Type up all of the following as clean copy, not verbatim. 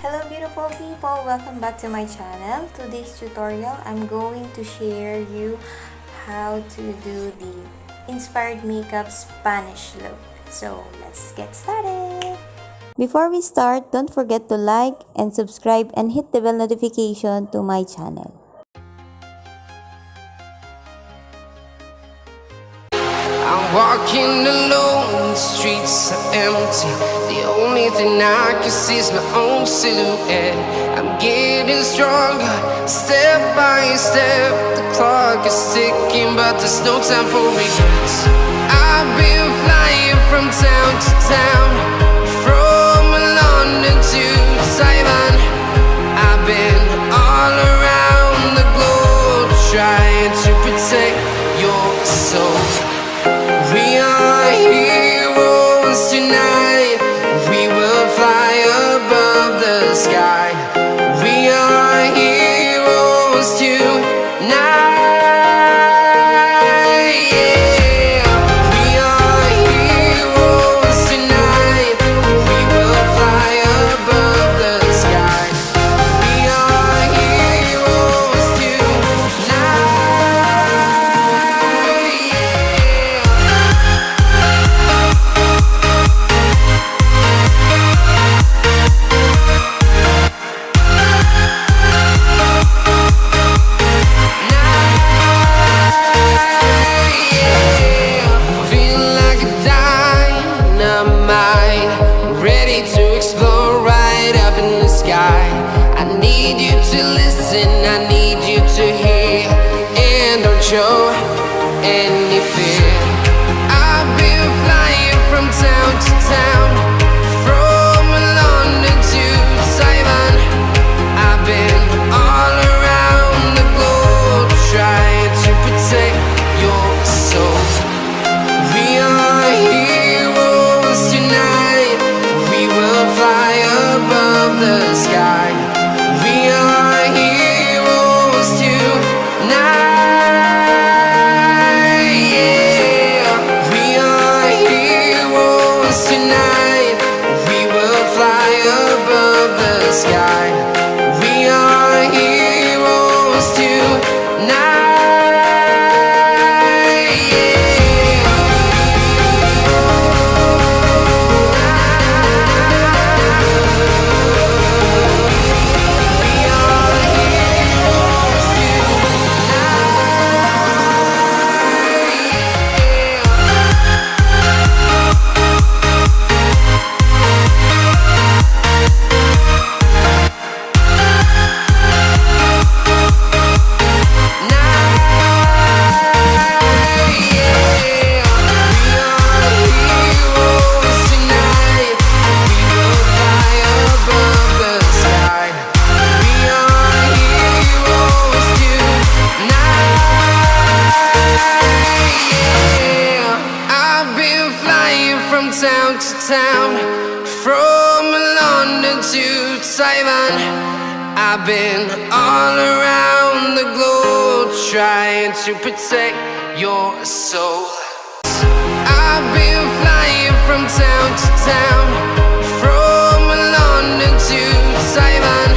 Hello beautiful people, welcome back to my channel. Today's tutorial, I'm going to share you how to do the inspired makeup Spanish look. So let's get started. Before we start, don't forget to like and subscribe and hit the bell notification to my channel. I'm walking alone, the streets are empty. The only thing I can see is my own silhouette. I'm getting stronger, step by step. The clock is ticking, but there's no time for regrets. I've been flying from town to town, from London to Taiwan. I've been all around the globe, trying to protect your soul. We are heroes tonight. We will fly above the sky. We are heroes tonight. Yeah. We are heroes tonight. We will fly above the sky. We are heroes tonight. I need you to hear and don't show any fear. I've been flying from town to town, from London to Taiwan. I've been all around the globe, trying to protect your soul. We are heroes tonight. We will fly above the sky. We are heroes tonight. Yeah. We are heroes tonight. We will fly above the sky. We are heroes tonight. Town to town, from London to Taiwan. I've been all around the globe, trying to protect your soul. I've been flying from town to town, from London to Taiwan.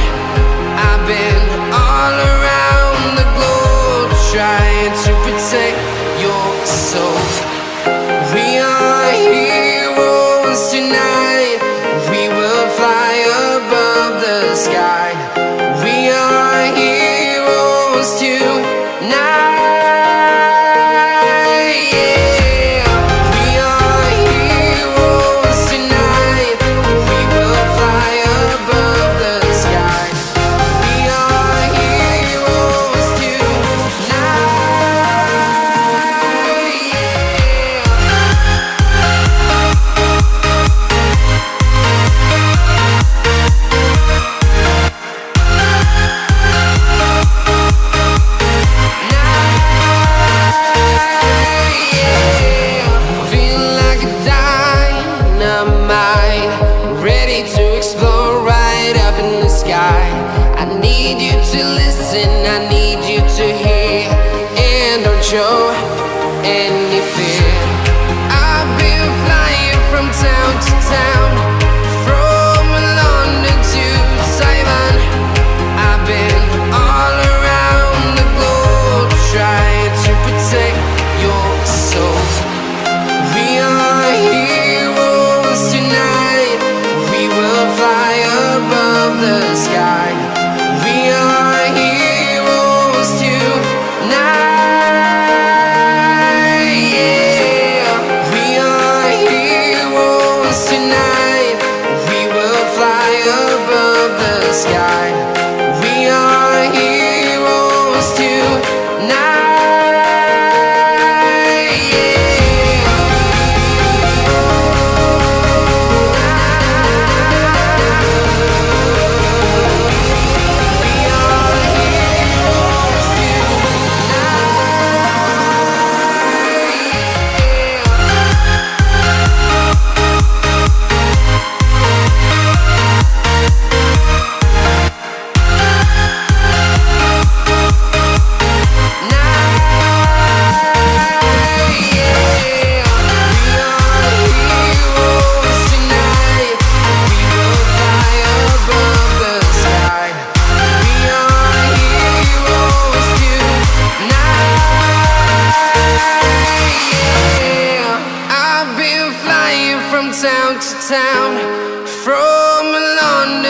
I've been all around the globe, trying to protect your soul. We are heroes tonight. We will fly above the sky. We are heroes tonight. Yeah. We are heroes tonight. We will fly above the sky. We are heroes tonight. Show any fear. I've been flying from town to town, from London to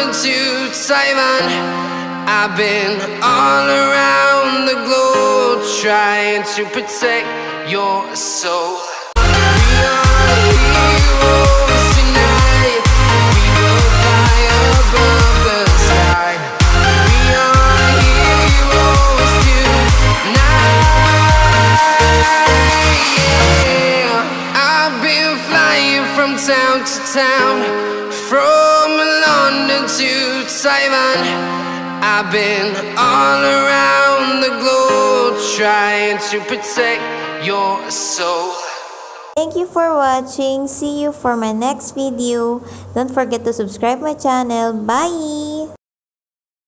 London to Taiwan. I've been all around the globe trying to protect your soul. We are heroes tonight. We will fly above the sky. We are heroes tonight. Yeah. I've been flying from town to town, from London to Taiwan. I've been all around the globe trying to protect your soul. Thank you for watching. See you for my next video. Don't forget to subscribe my channel. Bye!